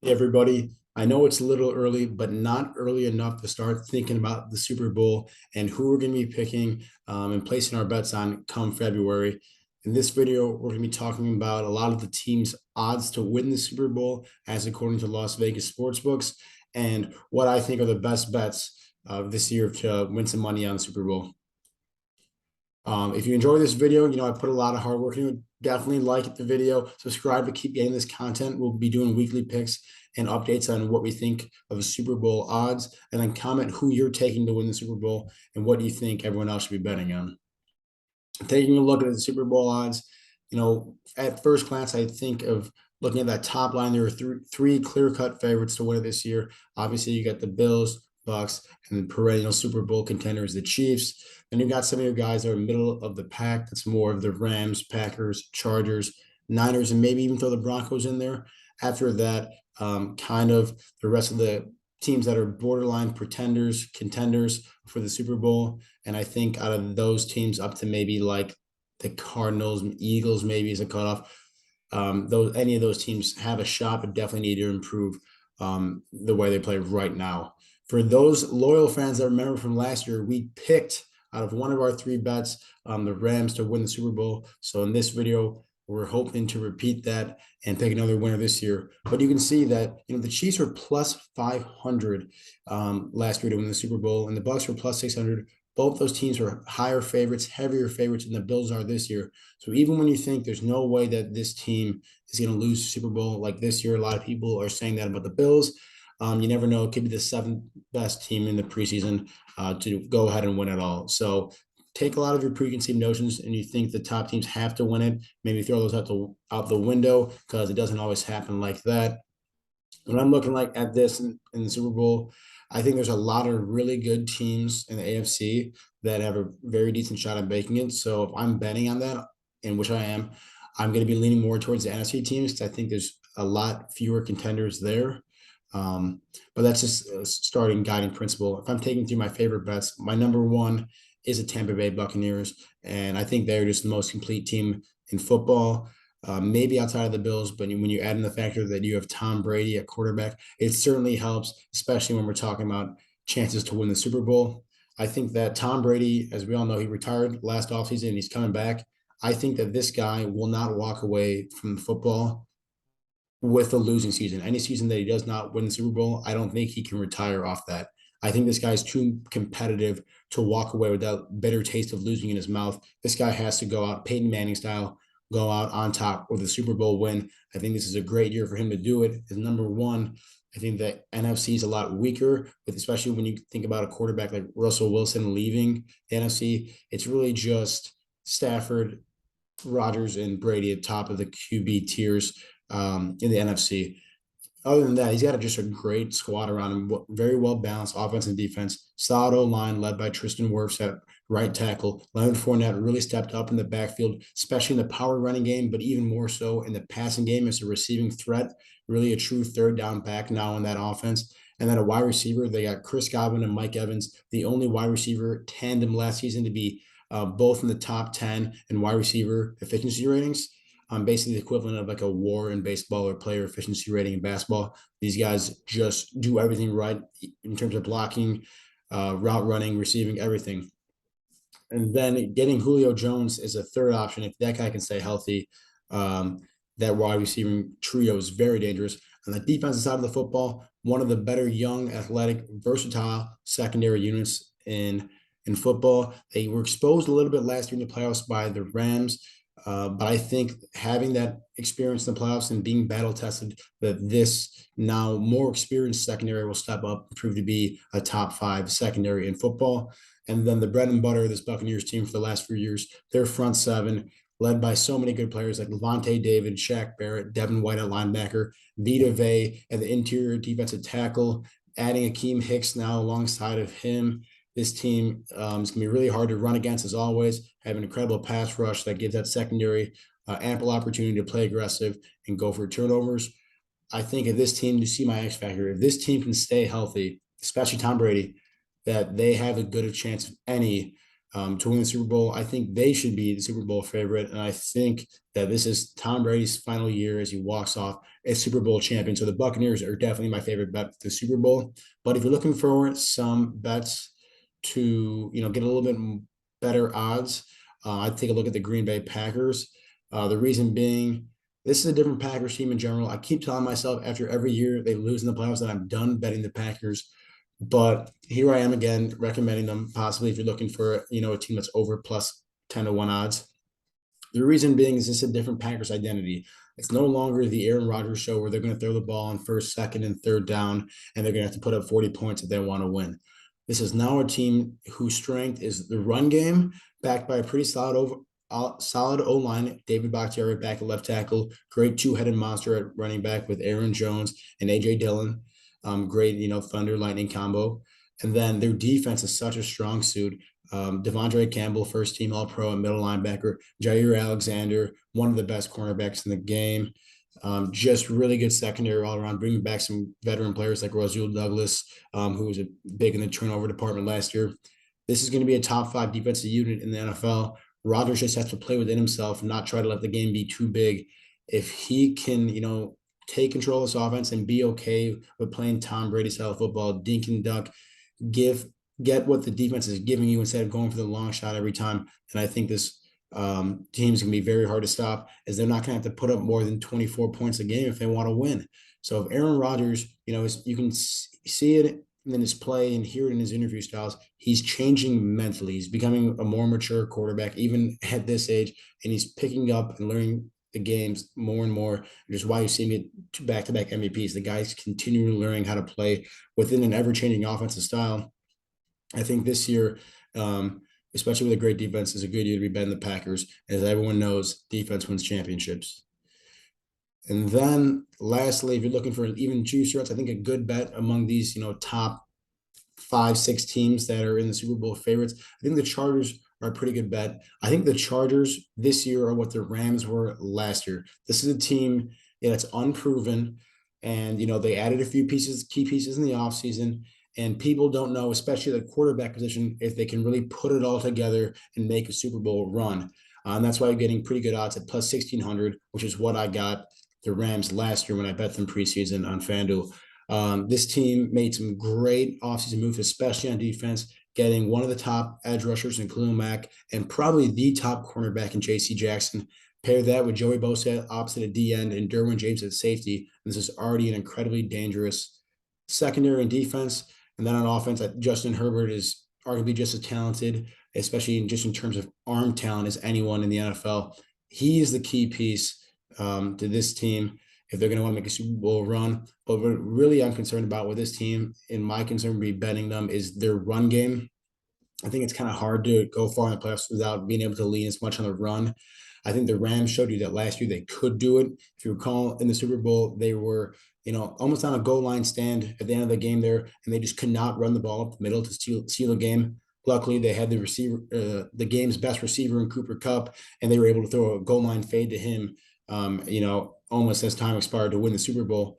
Hey everybody, I know it's a little early, but not early enough to start thinking about the Super Bowl and who we're going to be picking and placing our bets on come February. In this video, we're going to be talking about a lot of the teams' odds to win the Super Bowl as according to Las Vegas sportsbooks and what I think are the best bets this year to win some money on the Super Bowl. If you enjoy this video, I put a lot of hard work into it. Definitely like the video, subscribe to keep getting this content. We'll be doing weekly picks and updates on what we think of the Super Bowl odds, and then comment who you're taking to win the Super Bowl and what do you think everyone else should be betting on. Taking a look at the Super Bowl odds, at first glance, I think of looking at that top line. There are three clear-cut favorites to win it this year. Obviously, you got the Bills, Bucks, and the perennial Super Bowl contenders, the Chiefs. Then you got some of your guys that are middle of the pack. That's more of the Rams, Packers, Chargers, Niners, and maybe even throw the Broncos in there. After that, kind of the rest of the teams that are borderline pretenders, contenders for the Super Bowl. And I think out of those teams, up to maybe like the Cardinals, Eagles, maybe as a cutoff. Those any of those teams have a shot, but definitely need to improve the way they play right now. For those loyal fans that remember from last year, we picked out of one of our three bets the Rams to win the Super Bowl. So in this video, we're hoping to repeat that and pick another winner this year. But you can see that the Chiefs were plus 500 last year to win the Super Bowl, and the Bucks were plus 600. Both those teams were higher favorites, heavier favorites than the Bills are this year. So even when you think there's no way that this team is going to lose the Super Bowl like this year, a lot of people are saying that about the Bills. You never know; it could be the seventh best team in the preseason to go ahead and win it all. So take a lot of your preconceived notions and you think the top teams have to win it, maybe throw those out the window because it doesn't always happen like that. When I'm looking like at this in the Super Bowl, I think there's a lot of really good teams in the AFC that have a very decent shot at making it. So if I'm betting on that, in which I am, I'm going to be leaning more towards the NFC teams because I think there's a lot fewer contenders there. But that's just a starting guiding principle. If I'm taking through my favorite bets, my number one is the Tampa Bay Buccaneers, and I think they're just the most complete team in football. Maybe outside of the Bills, but when you add in the factor that you have Tom Brady at quarterback, it certainly helps, especially when we're talking about chances to win the Super Bowl. I think that Tom Brady, as we all know, he retired last offseason and he's coming back. I think that this guy will not walk away from football with a losing season. Any season that he does not win the Super Bowl, I don't think he can retire off that. I think this guy's too competitive to walk away with that bitter taste of losing in his mouth. This guy has to go out Peyton Manning style, go out on top with a Super Bowl win. I think this is a great year for him to do it. As number one, I think that NFC is a lot weaker, with especially when you think about a quarterback like Russell Wilson leaving the NFC. It's really just Stafford, Rodgers, and Brady at top of the QB tiers in the NFC. Other than that, he's got just a great squad around him, very well balanced offense and defense. Solid O line led by Tristan Wirfs at right tackle. Leonard Fournette really stepped up in the backfield, especially in the power running game, but even more so in the passing game as a receiving threat. Really a true third down back now in that offense. And then a wide receiver, they got Chris Godwin and Mike Evans, the only wide receiver tandem last season to be both in the top 10 in wide receiver efficiency ratings. Basically the equivalent of like a WAR in baseball or player efficiency rating in basketball. These guys just do everything right in terms of blocking, route running, receiving, everything. And then getting Julio Jones is a third option. If that guy can stay healthy, that wide receiving trio is very dangerous. On the defensive side of the football, one of the better young, athletic, versatile secondary units in football. They were exposed a little bit last year in the playoffs by the Rams. But I think having that experience in the playoffs and being battle tested, that this now more experienced secondary will step up and prove to be a top five secondary in football. And then the bread and butter of this Buccaneers team for the last few years, their front seven, led by so many good players like Levante David, Shaq Barrett, Devin White at linebacker, Vita Vey at the interior defensive tackle, adding Akeem Hicks now alongside of him. This team is going to be really hard to run against, as always. Have an incredible pass rush that gives that secondary ample opportunity to play aggressive and go for turnovers. I think if this team, you see my X factor, if this team can stay healthy, especially Tom Brady, that they have as good a chance of any to win the Super Bowl. I think they should be the Super Bowl favorite. And I think that this is Tom Brady's final year as he walks off as Super Bowl champion. So the Buccaneers are definitely my favorite bet for the Super Bowl. But if you're looking for some bets to, get a little bit better odds, I'd take a look at the Green Bay Packers. The reason being, this is a different Packers team in general. I keep telling myself after every year they lose in the playoffs that I'm done betting the Packers. But here I am again recommending them possibly if you're looking for, a team that's over plus 10 to 1 odds. The reason being is this a different Packers identity. It's no longer the Aaron Rodgers show where they're going to throw the ball on first, second, and third down, and they're going to have to put up 40 points if they want to win. This is now a team whose strength is the run game, backed by a pretty solid O-line. David Bakhtiari back at left tackle, great two-headed monster at running back with Aaron Jones and A.J. Dillon. Great, thunder lightning combo. And then their defense is such a strong suit. Devondre Campbell, first team All Pro and middle linebacker. Jair Alexander, one of the best cornerbacks in the game. Just really good secondary all around, bringing back some veteran players like Rasul Douglas, who was big in the turnover department last year. This is going to be a top 5 defensive unit in the NFL. Rodgers just has to play within himself and not try to let the game be too big. If he can, take control of this offense and be okay with playing Tom Brady style football, dink and duck, get what the defense is giving you instead of going for the long shot every time. And I think this team's gonna be very hard to stop, as they're not gonna have to put up more than 24 points a game if they want to win. So if Aaron Rodgers, you can see it in his play and hear it in his interview styles, he's changing mentally. He's becoming a more mature quarterback, even at this age, and he's picking up and learning the games more and more, which is why you see me back-to-back MVPs. The guy's continually learning how to play within an ever-changing offensive style. I think this year, especially with a great defense, is a good year to be betting the Packers. As everyone knows, defense wins championships. And then lastly, if you're looking for an even juicier, I think a good bet among these, top 5-6 teams that are in the Super Bowl favorites, I think the Chargers are a pretty good bet. I think the Chargers this year are what the Rams were last year. This is a team that's unproven, and they added a few key pieces in the offseason, and people don't know, especially the quarterback position, if they can really put it all together and make a Super Bowl run. And that's why I'm getting pretty good odds at plus 1,600, which is what I got the Rams last year when I bet them preseason on FanDuel. This team made some great offseason moves, especially on defense, getting one of the top edge rushers in Khalil Mack and probably the top cornerback in J.C. Jackson. Pair that with Joey Bosa opposite at D end and Derwin James at safety. This is already an incredibly dangerous secondary and defense. And then on offense, Justin Herbert is arguably just as talented, especially in terms of arm talent, as anyone in the NFL. He is the key piece to this team if they're going to want to make a Super Bowl run. But what really I'm concerned about with this team, and my concern would be betting them, is their run game. I think it's kind of hard to go far in the playoffs without being able to lean as much on the run. I think the Rams showed you that last year they could do it. If you recall, in the Super Bowl, they were, almost on a goal line stand at the end of the game there, and they just could not run the ball up the middle to seal the game. Luckily, they had the game's best receiver in Cooper Kupp, and they were able to throw a goal line fade to him, almost as time expired to win the Super Bowl.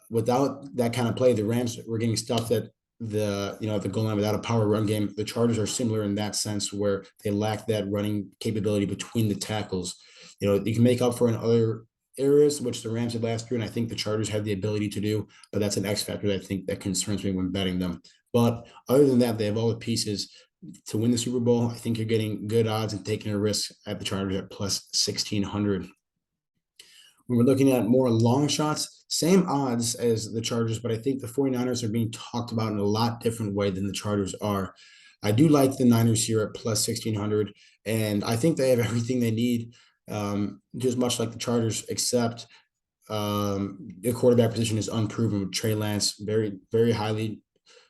Without that kind of play, the Rams were getting stuffed at the goal line without a power run game. The Chargers are similar in that sense, where they lack that running capability between the tackles. You can make up for in other areas, which the Rams did last year, and I think the Chargers have the ability to do, but that's an X factor that I think that concerns me when betting them. But other than that, they have all the pieces to win the Super Bowl. I think you're getting good odds and taking a risk at the Chargers at plus 1,600. When we're looking at more long shots, same odds as the Chargers, but I think the 49ers are being talked about in a lot different way than the Chargers are. I do like the Niners here at plus 1,600, and I think they have everything they need, just much like the Chargers, except the quarterback position is unproven with Trey Lance, very, very highly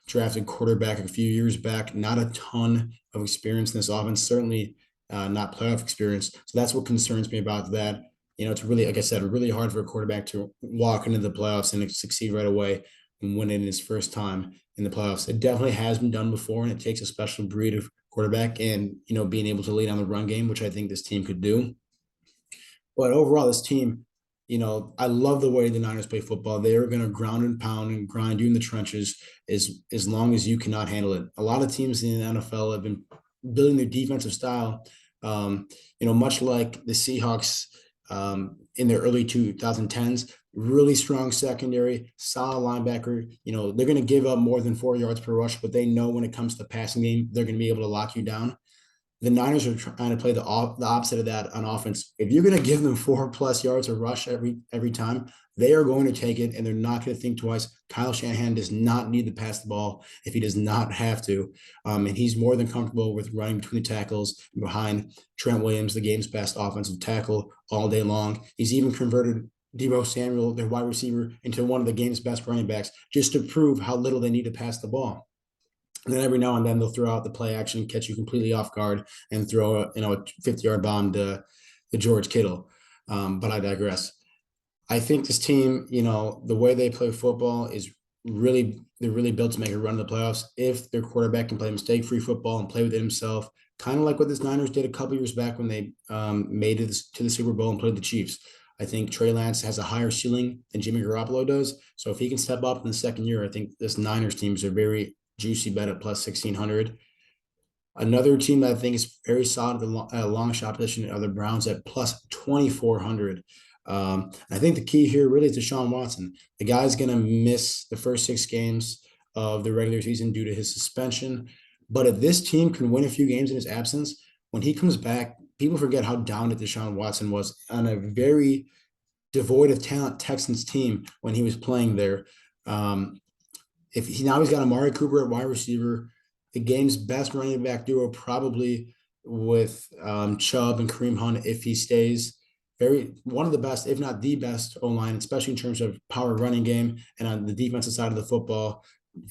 drafted quarterback a few years back, not a ton of experience in this offense, certainly not playoff experience. So that's what concerns me about that. It's really, like I said, really hard for a quarterback to walk into the playoffs and succeed right away and win it in his first time in the playoffs. It definitely has been done before, and it takes a special breed of quarterback and, being able to lead on the run game, which I think this team could do. But overall, this team, I love the way the Niners play football. They are going to ground and pound and grind you in the trenches as long as you cannot handle it. A lot of teams in the NFL have been building their defensive style. Much like the Seahawks in their early 2010s, really strong secondary, solid linebacker. They're going to give up more than 4 yards per rush, but they know when it comes to the passing game, they're going to be able to lock you down. The Niners are trying to play the opposite of that on offense. If you're going to give them 4+ yards of rush every time, they are going to take it, and they're not going to think twice. Kyle Shanahan does not need to pass the ball if he does not have to, and he's more than comfortable with running between the tackles and behind Trent Williams, the game's best offensive tackle, all day long. He's even converted Deebo Samuel, their wide receiver, into one of the game's best running backs, just to prove how little they need to pass the ball. And then every now and then they'll throw out the play action, catch you completely off guard, and throw a 50-yard bomb to George Kittle. But I digress. I think this team, the way they play football is they're really built to make a run in the playoffs if their quarterback can play mistake-free football and play with it himself, kind of like what the Niners did a couple years back when they made it to the Super Bowl and played the Chiefs. I think Trey Lance has a higher ceiling than Jimmy Garoppolo does. So if he can step up in the second year, I think this Niners team is a very juicy bet at plus 1,600. Another team that I think is very solid at the long shot position are the Browns at plus 2,400. I think the key here really is Deshaun Watson. The guy's going to miss the first 6 games of the regular season due to his suspension. But if this team can win a few games in his absence, when he comes back, people forget how down Deshaun Watson was on a very devoid of talent Texans team when he was playing there. He's got Amari Cooper at wide receiver, the game's best running back duo, probably with Chubb and Kareem Hunt if he stays. One of the best, if not the best, O-line, especially in terms of power running game, and on the defensive side of the football,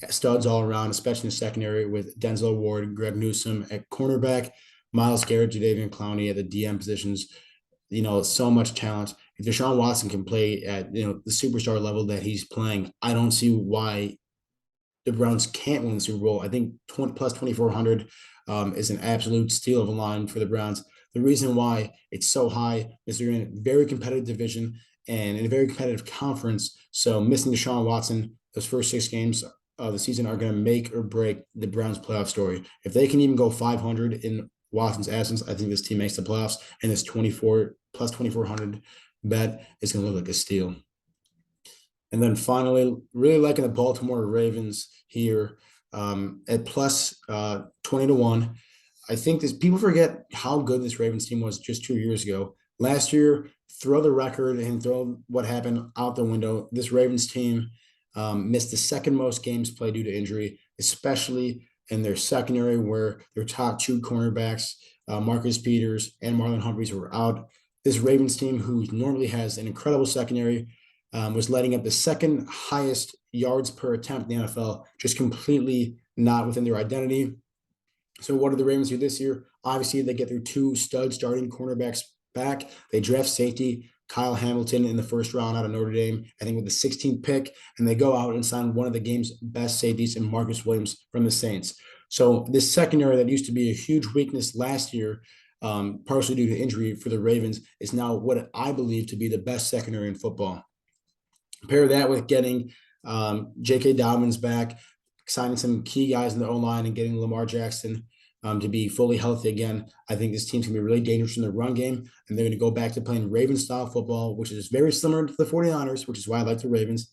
studs all around, especially in the secondary with Denzel Ward, Greg Newsome at cornerback, Myles Garrett, Jadeveon Clowney at the DM positions. So much talent. If Deshaun Watson can play at the superstar level that he's playing, I don't see why the Browns can't win the Super Bowl. I think plus 2,400 is an absolute steal of a line for the Browns. The reason why it's so high is they're in a very competitive division and in a very competitive conference. So missing Deshaun Watson, those first 6 games of the season are going to make or break the Browns' playoff story. If they can even go 500 in Watson's absence, I think this team makes the playoffs, and this 2,400 bet is going to look like a steal. And then finally, really liking the Baltimore Ravens here at plus 20-1. I think people forget how good this Ravens team was just 2 years ago. Last year, throw the record and throw what happened out the window. This Ravens team missed the second most games played due to injury, especially in their secondary where their top 2 cornerbacks, Marcus Peters and Marlon Humphreys, were out. This Ravens team, who normally has an incredible secondary, was letting up the second highest yards per attempt in the NFL, just completely not within their identity. So what do the Ravens do this year? Obviously, they get their 2 stud starting cornerbacks back. They draft safety Kyle Hamilton in the first round out of Notre Dame, I think with the 16th pick, and they go out and sign one of the game's best safeties in Marcus Williams from the Saints. So this secondary that used to be a huge weakness last year, partially due to injury for the Ravens, is now what I believe to be the best secondary in football. Pair that with getting J.K. Dobbins back, signing some key guys in the O-line, and getting Lamar Jackson to be fully healthy again. I think this team's going to be really dangerous in the run game, and they're going to go back to playing Ravens-style football, which is very similar to the 49ers, which is why I like the Ravens,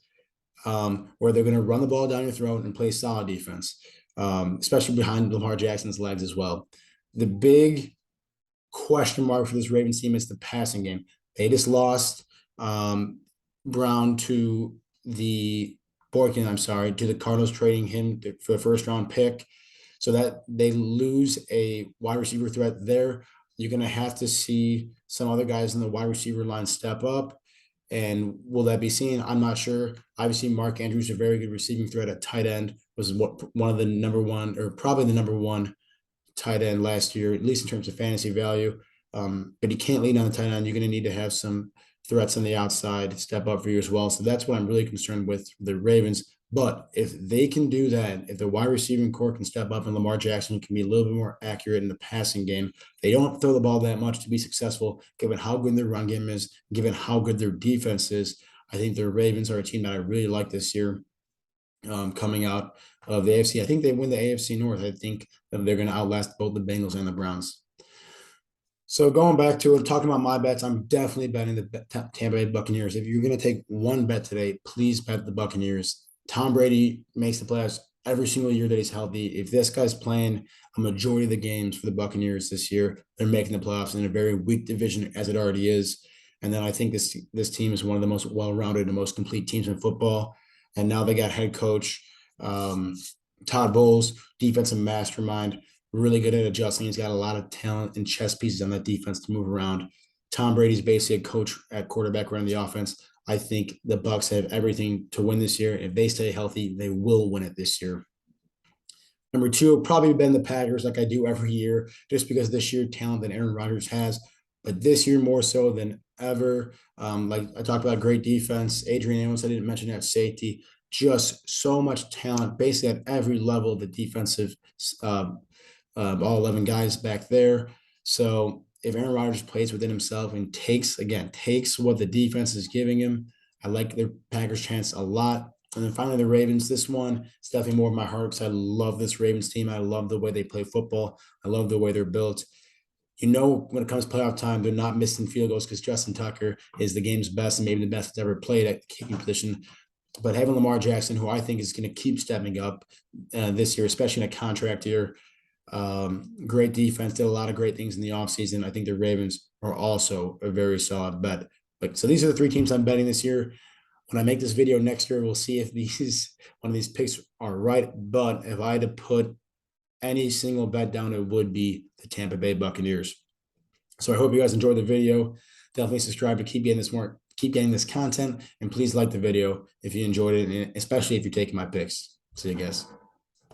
where they're going to run the ball down your throat and play solid defense, especially behind Lamar Jackson's legs as well. The big question mark for this Ravens team is the passing game. They just lost Brown to the Cardinals, trading him for the first round pick, so that they lose a wide receiver threat there. You're going to have to see some other guys in the wide receiver line step up, and will that be seen? I'm not sure. Obviously, Mark Andrews, a very good receiving threat at tight end, was one of the number one, or probably the number one tight end last year, at least in terms of fantasy value. But you can't lean on the tight end. You're going to need to have some threats on the outside step up for you as well. So that's what I'm really concerned with the Ravens. But if they can do that, if the wide receiving core can step up and Lamar Jackson can be a little bit more accurate in the passing game, they don't have to throw the ball that much to be successful, given how good their run game is, given how good their defense is. I think the Ravens are a team that I really like this year. coming out of the AFC. I think they win the AFC North. I think that they're going to outlast both the Bengals and the Browns. So going back to it, talking about my bets, I'm definitely betting the Tampa Bay Buccaneers. If you're going to take one bet today, please bet the Buccaneers. Tom Brady makes the playoffs every single year that he's healthy. If this guy's playing a majority of the games for the Buccaneers this year, they're making the playoffs in a very weak division as it already is. And then I think this team is one of the most well-rounded and most complete teams in football. And now they got head coach Todd Bowles, defensive mastermind, really good at adjusting. He's got a lot of talent and chess pieces on that defense to move around. Tom Brady's basically a coach at quarterback running the offense. I think the Bucs have everything to win this year. If they stay healthy, they will win it this year. Number two, probably been the Packers, like I do every year, just because of the sheer talent that Aaron Rodgers has. But this year more so than ever. Like I talked about, great defense. Adrian Amos, I didn't mention that, safety. Just so much talent, basically at every level of the defensive all 11 guys back there. So if Aaron Rodgers plays within himself and takes what the defense is giving him, I like the Packers' chance a lot. And then finally, the Ravens. This one is definitely more of my heart because I love this Ravens team. I love the way they play football. I love the way they're built. You know, when it comes to playoff time, they're not missing field goals because Justin Tucker is the game's best and maybe the best that's ever played at the kicking position. But having Lamar Jackson, who I think is going to keep stepping up this year, especially in a contract year, great defense, did a lot of great things in the offseason. I think the Ravens are also a very solid bet. But so these are the three teams I'm betting this year. When I make this video next year, we'll see if one of these picks are right. But if I had to put any single bet down, it would be the Tampa Bay Buccaneers. So I hope you guys enjoyed the video. Definitely subscribe to keep getting this content, and please like the video if you enjoyed it, and especially if you're taking my picks. See you guys.